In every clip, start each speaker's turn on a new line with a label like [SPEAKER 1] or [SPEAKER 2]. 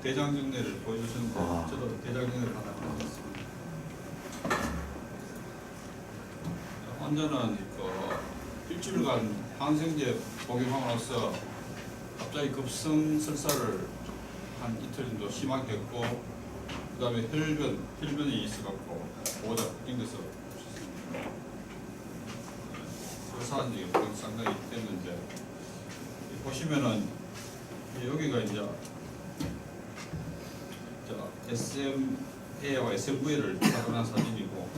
[SPEAKER 1] 대장정례를 보여주셨는데 저도 대장정례를 하나 받았습니다. 환자는 일주일간 항생제 복용함으로써 갑자기 급성설사를 한 이틀 정도 심하게 했고, 그 다음에 혈변이 있어갖고 보호자 땡겨서 설사한 지가 상당히 됐는데, 보시면은 여기가 이제 SMA와 SMV를 작업한 사진이고,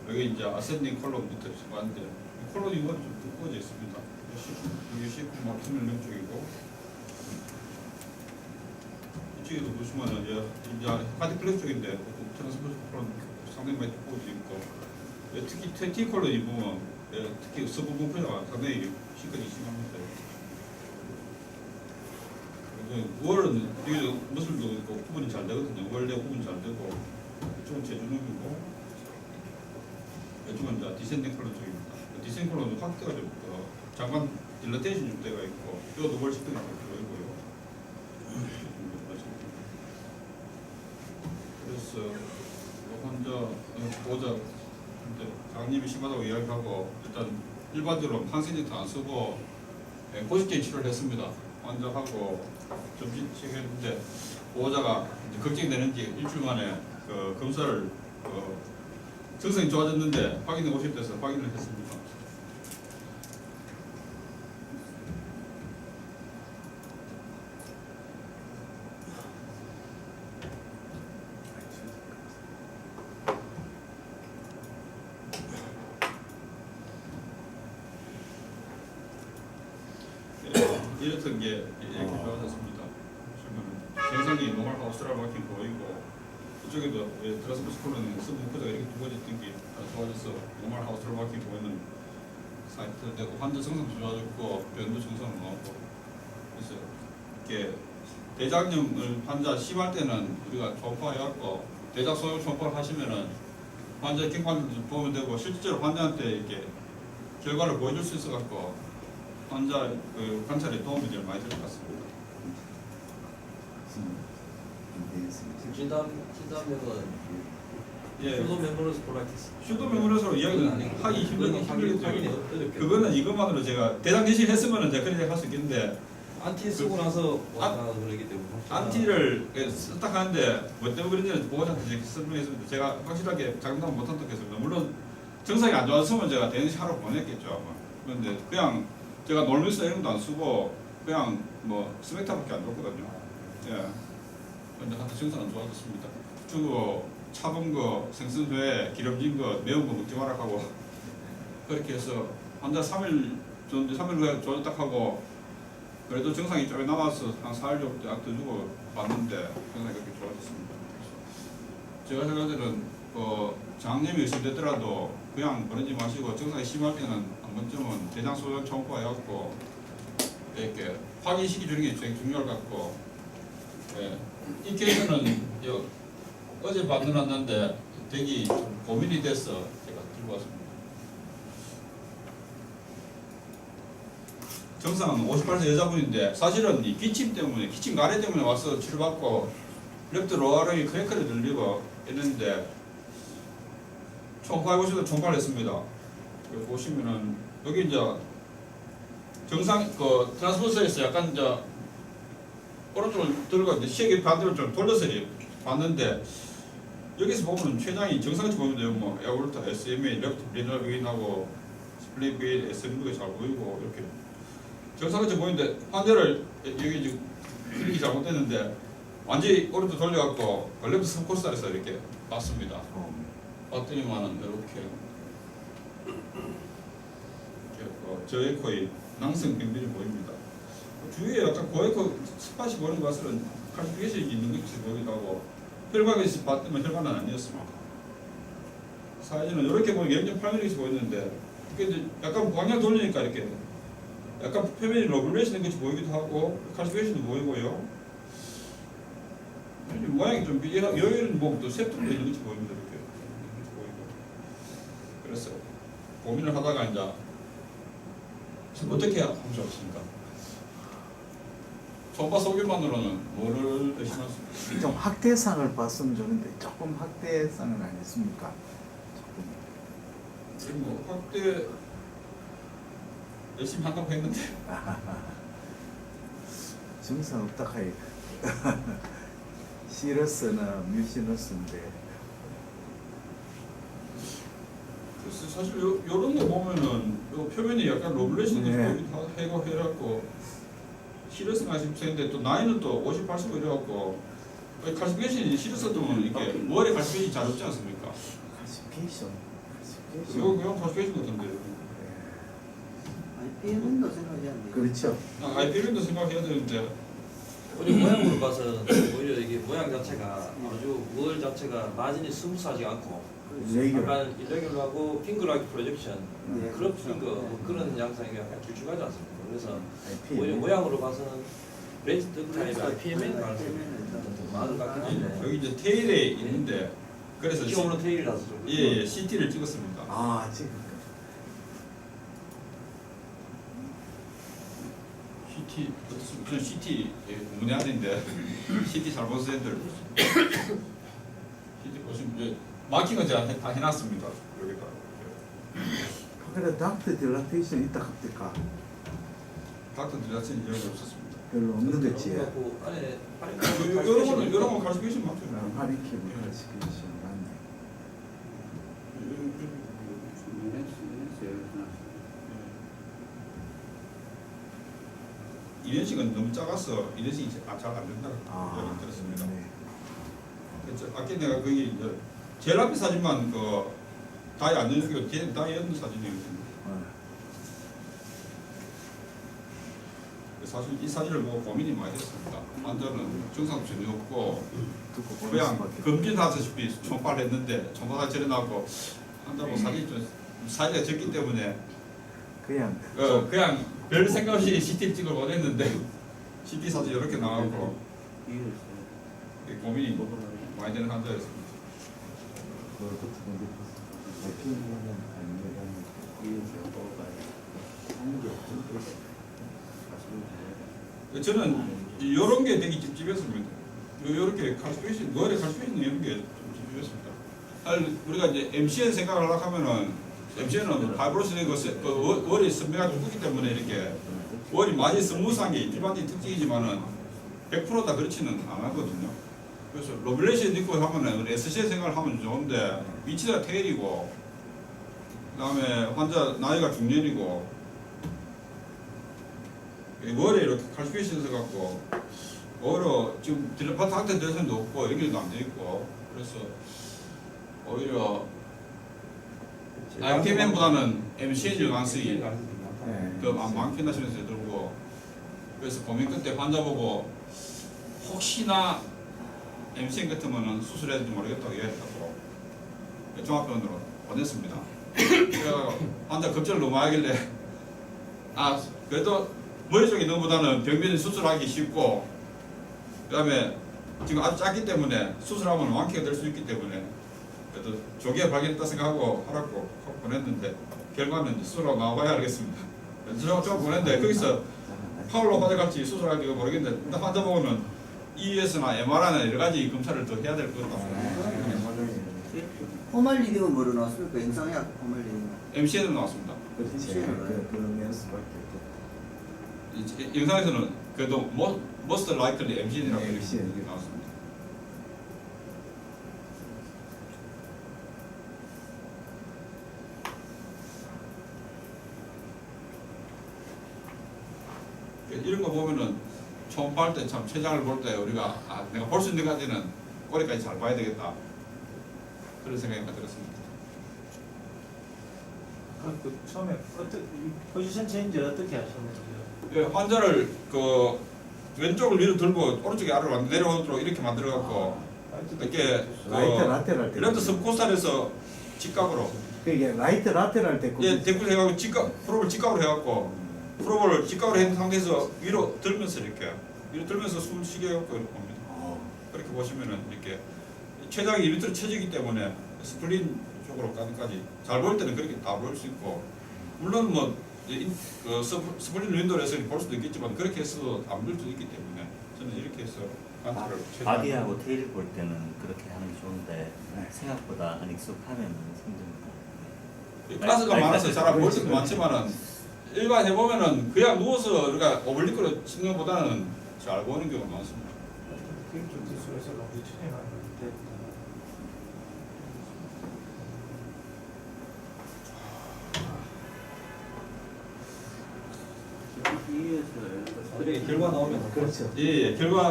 [SPEAKER 1] 여기 이제 아센딩 콜론부터 왔는데 콜론이 좀 두꺼워져 있습니다. 여기 C9 투명령 쪽이고, 이쪽에도 보시면은 이제 카디플렉 쪽인데 트랜스포스 콜론 상당히 많이 두꺼워져 있고, 특히 T 콜론이 보면 특히 서부 분포가 상당히 시간이 심합니다. 월은 여기 머슬도 있고 구분이 잘 되거든요. 월내 구분이 잘 되고, 이쪽은 제주놈이고, 이쪽은 이제 디센딩 컬러 쪽입니다. 디센딩 컬러는 확대가 좀 잠깐 딜러테이션 좀 되어 있고, 이것도 월 10분이 들어있고요. 그래서 환자 보호자 장님이 심하다고 이야기하고, 일단 일반적으로 항생제도 안 쓰고 고식제 치료를 했습니다. 환자하고 점심식 했는데, 보호자가 걱정이 되는지 일주일 만에 검사를 증상이 좋아졌는데 확인해 오실 때서 확인을 했습니다. 이렇던 게 이렇게 좋아졌습니다. 정상이 노멀 하우스라 마킹 보이고, 이쪽에도 트랜스포스 콜론은 스부코드가 이렇게 두꺼워졌던 게 좋아져서 노멀 하우스라 마킹 보이는 사이트 되고, 환자 정상도 좋아졌고 변도 정상은 나오고, 그래서 이렇게 대장염을 환자 심할 때는 우리가 초음파해갖고 대장 소형 초음파를 하시면은 환자 경과도 보면 되고, 실제로 환자한테 이렇게 결과를 보여줄 수 있어갖고 환자 관찰에 도움이 될 많이 될 것 같습니다.
[SPEAKER 2] 진단명은
[SPEAKER 1] 슈도
[SPEAKER 2] 멤버로서 콜라티스.
[SPEAKER 1] 슈도 메모리에서 이야기는 하기 힘들겠죠. 그거는 이것만으로 제가 대장 대신 했으면은 제가 그렇게 할 수 있겠는데,
[SPEAKER 2] 안티 쓰고 나서 왔다 그러기 때문에
[SPEAKER 1] 안티를 썼다 하는데 뭐 때문에 그런지는 보호자한테 설명했습니다. 제가 확실하게 장담 못한다고 했습니다. 물론 증상이 안 좋았으면 제가 대응시 하러 보냈겠죠 아마. 그런데 그냥 제가 놀면서 이런 것도 안 쓰고 그냥 뭐 스펙타밖에 안 줬거든요. 예. 그런데 한테 증상은 좋아졌습니다. 주고 차분 거, 생선회, 기름진 거, 매운 거 먹지 마라 하고 그렇게 해서 환자 3일 후에 좋아졌다 하고, 그래도 증상이 좀 남아서 한 4일 정도 약 더 주고 봤는데 증상이 그렇게 좋아졌습니다. 제가 생각하기에는 장염이 의심되더라도 그냥 보내지 마시고, 증상이 심할 때는 한 번쯤은 대장 소변 초음파 해갖고 이렇게 확인시켜 주는 게 되게 중요할 것 같고, 예. 이 케이스는 어제 받아놨는데 되게 고민이 돼서 제가 들고 왔습니다. 정상은 58세 여자분인데 사실은 이 기침 때문에, 기침 가래 때문에 와서 치료받고 랩트 로아르이 크래커를 들리고 했는데 총파해 보시면 총파를 했습니다. 여기 보시면은 여기 이제 정상 트랜스포서에서 약간 이제 오른쪽을 들고 이제 시계 반대로 좀 돌려서 봤는데, 여기서 보면 췌장이 정상치 보이면 돼요. 뭐 에어볼타, SMA, 랩트 리널 베인하고 스플릿 베인, SMV가 잘 보이고 이렇게 정상치 보이는데, 환자를 여기 지금 클릭이 잘못됐는데 완전히 오른쪽 돌려갖고 랩트 스코스에서 이렇게 봤습니다. 봤더니만은 이렇게 저에코의 낭성 병변이 보입니다. 주위에 약간 고에코 스팟이 보이는 것은 칼시피케이션이 있는 것이 보이기도 하고, 혈관에서 봤더니 혈관은 아니었습니다. 사진은 이렇게 보면 0.8mm씩 보이는데, 이게 약간 방향 돌리니까 이렇게 약간 표면이 러블레이션 된 것이 보이기도 하고, 칼시피케이션도 보이고요. 모양이 좀 여기는 뭐또 septum도 있는 것이 보입니다. 이렇게 보이고. 그래서 고민을 하다가 이제 어떻게 하면 좋습니까? 초음파 소견만으로는 뭐를 의심하십니까?
[SPEAKER 3] 좀 확대상을 봤으면 좋은데 조금 확대상은 아니었습니까? 조금.
[SPEAKER 1] 지금 뭐 확대 열심히 한다고 했는데
[SPEAKER 3] 증상 없다 하이 시러스나 뮤시너스인데
[SPEAKER 1] 그래서 사실 요런 거 보면은 요 표면이 약간 로블레이션도
[SPEAKER 3] 네.
[SPEAKER 1] 다 해고 해갖고 시러스 40세인데 또 나이는 또 50, 80 이래갖고 칼시피케이션이 시러스도 이렇게 머리 칼시피케이션이 잘 없지 않습니까?
[SPEAKER 3] 클래시피케이션
[SPEAKER 1] 이거 그냥 칼시피케이션 같은데
[SPEAKER 4] 아니 PM은도 생각해야 돼.
[SPEAKER 3] 그렇죠.
[SPEAKER 1] IPM도 생각해야 되는데
[SPEAKER 2] 우리 모양으로 봐서는 오히려 이게 모양 자체가 아주 월 자체가 마진이 스무스하지 않고
[SPEAKER 3] 레귤
[SPEAKER 2] 약간 일레귤하고 핑크라기 프로젝션
[SPEAKER 4] 네,
[SPEAKER 2] 그런
[SPEAKER 4] 그렇죠.
[SPEAKER 2] 핑크 뭐 그런 양상이 약간 길쭉하지 않습니까? 그래서
[SPEAKER 3] IP
[SPEAKER 2] 오히려 모양으로 봐서는 브레이스트 타입의
[SPEAKER 4] 그래서
[SPEAKER 2] PMN 가능성이
[SPEAKER 4] PMN
[SPEAKER 2] 좀 많은 것 같긴 한데
[SPEAKER 1] 여기 이제 테일에 있는데 그래서
[SPEAKER 2] 기온으로 테일이라서 좀
[SPEAKER 1] 예, CT를 찍었습니다.
[SPEAKER 3] 아 지금
[SPEAKER 1] CT 어떻습니까? 저는 CT 문외한인데 CT 잘 보는 애들 CT 보시면 이제 마킹은 제가 다 해놨습니다. 여기다.
[SPEAKER 3] 그래 닥터 딜라테이션 있다 합니까?
[SPEAKER 1] 닥터 디자친 이런 게 없었습니다.
[SPEAKER 3] 별로 없는 거지.
[SPEAKER 2] 그렇고 안에
[SPEAKER 1] 이런 거 칼시피케이션 맞죠?
[SPEAKER 3] 하리키 클래시피케이션 맞네.
[SPEAKER 1] 이ren식은 너무 작아서 이ren식이 잘 안 된다고
[SPEAKER 3] 아
[SPEAKER 1] 이야기 들었습니다.
[SPEAKER 3] 네.
[SPEAKER 1] 그렇죠. 아까 내가 거기 이제 제일 앞에 사진만 그 다이 안 넣는 게 다이 넣는 사진이거든요. 사실 이 사진을 보고 고민이 많이 됐습니다. 환자는 증상도 전혀 없고
[SPEAKER 3] 듣고 보는
[SPEAKER 1] 그냥
[SPEAKER 3] 수밖에.
[SPEAKER 1] 검진하다시피 총파를 했는데 총파가 저래 나고 환자고 사진이 좀 사이즈가 적기 때문에
[SPEAKER 3] 그냥
[SPEAKER 1] 그냥 별 생각 없이 CT를 찍어 보냈는데 CT 사진 이렇게 나오고 고민이 많이 되는 환자였습니다.
[SPEAKER 3] 그것도 근데 IP는 아니면
[SPEAKER 1] 저는 이런 게 되게 찝찝했습니다. 이렇게 칼스페이션, 노래 칼스페이션 이런 게 좀 찝찝했습니다. 사실 우리가 이제 MCN 생각을 하려고 하면은 MCN은 파이브로스는 그 월이 선배가 죽기 때문에 이렇게 월이 많이 스무스한 게 일반적인 특징이지만은 100%다 그렇지는 않았거든요. 그래서 로블레이션 있고 하면은 SCN 생각을 하면 좋은데 위치가 테일이고 그다음에 환자 나이가 중년이고 월에 이렇게 칼시피케이션 해갖고 오히려 지금 딜레파트 학대 대선도 없고 연결도 안 돼 있고 그래서 오히려 IPM보다는 MCN 가능성이 더 많긴 하시면서 들고 그래서 고민 끝에 환자 보고 혹시나 MCN 같으면 수술해야 될지 모르겠다고 얘기했다고 종합병원으로 보냈습니다. 그래서 환자 급제를 너무 하길래 그래도 머리 쪽에 있는 것보다는 병변이 수술하기 쉽고 그다음에 지금 아주 작기 때문에 수술하면 완쾌가 될 수 있기 때문에 그래도 조기에 발견했다 생각하고 하라고 보냈는데 결과는 이제 수술하고 나와봐야 알겠습니다. 저 보냈는데 거기서 파울로 화장같이 수술할지가 모르겠는데 일단 환자 보고는 EUS나 MRI나 여러 가지 검사를 더 해야 될 것 같다.
[SPEAKER 4] 포말리딘은 뭐로 나왔습니까? 영상약 포말리딘.
[SPEAKER 1] MCN으로 나왔습니다.
[SPEAKER 3] 그렇지. 그런 수밖에
[SPEAKER 1] 영상에서는 그래도 most likely MCN이라고
[SPEAKER 3] MCN.
[SPEAKER 1] 나왔습니다. 이런 거 보면은 초음파할 때 참 췌장을 볼 때 우리가 내가 볼 수 있는 까지는 꼬리까지 잘 봐야 되겠다 그런 생각이 들었습니다.
[SPEAKER 5] 그 처음에 어떻게 포지션 체인지 어떻게 하셨나요?
[SPEAKER 1] 예, 환자를 그 왼쪽을 위로 들고 오른쪽에 아래로 내려오도록 이렇게 만들어 갖고 이렇게
[SPEAKER 3] 라이트 라테랄 때.
[SPEAKER 1] 레프트 스코스탈에서 직각으로
[SPEAKER 3] 그게 라이트 라테랄 때.
[SPEAKER 1] 예, 대굴 해갖고 프로볼 직각으로 해갖고 프로볼 직각으로 한 상태에서 위로 들면서 이렇게 위로 들면서 숨을 쉬게 해갖고 이렇게 봅니다. 그렇게 보시면은 이렇게 췌장이 밑으로 쳐지기 때문에 스플린 쪽으로 까지까지 잘 보일 때는 그렇게 다 보일 수 있고 물론 뭐 스플릿 윈도우에서 볼 수도 있겠지만 그렇게 해서도 안 볼 수도 있기 때문에 저는 이렇게 해서 관찰을 최대한
[SPEAKER 6] 바디하고 테일 볼 때는 그렇게 하는 게 좋은데
[SPEAKER 3] 네.
[SPEAKER 6] 생각보다 안 익숙하면 힘듭니다.
[SPEAKER 1] 가스가 많아서 잘 안 보일 수도 많지만은 일반 해보면은 그냥 누워서 우리가 오블리크로 찍는 것보다는 잘 보이는 경우가 많습니다.
[SPEAKER 5] 좀 기술에서 너무 진행하는데
[SPEAKER 2] 나중에 결과 나오면
[SPEAKER 3] 그렇죠.
[SPEAKER 1] 예, 결과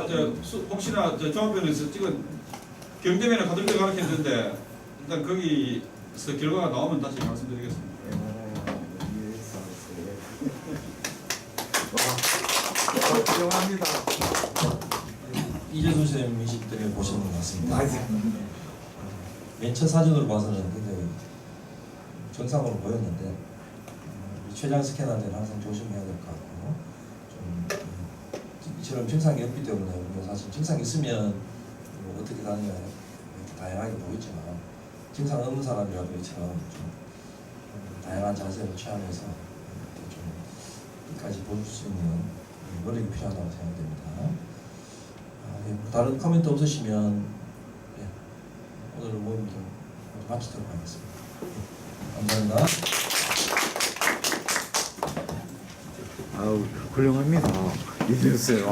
[SPEAKER 1] 혹시나 종합병원에서 찍은 경대면에 가톨릭 가르쳤는데 일단 거기서 결과가 나오면 다시 말씀드리겠습니다.
[SPEAKER 3] 와, 훌륭합니다.
[SPEAKER 7] 이재수 선생님 때문에 보시는 것 같습니다.
[SPEAKER 3] 맞아요.
[SPEAKER 7] 맨 첫 사진으로 봐서는 굉장히 정상으로 보였는데 이 췌장 스캔할 때는 항상 조심해야 될 것 같고 좀 이처럼 증상이 없기 때문에 우리가 사실 증상이 있으면 뭐 어떻게 다니냐 이렇게 다양하게 보이지만 증상 없는 사람이라도 이처럼 좀 다양한 자세를 취하면서 이렇게 좀 끝까지 볼 수 있는 노력이 필요하다고 생각됩니다. 네, 다른 코멘트 없으시면 네, 오늘 모임 좀 마치도록 하겠습니다. 감사합니다.
[SPEAKER 3] 아우 훌륭합니다. 이준수.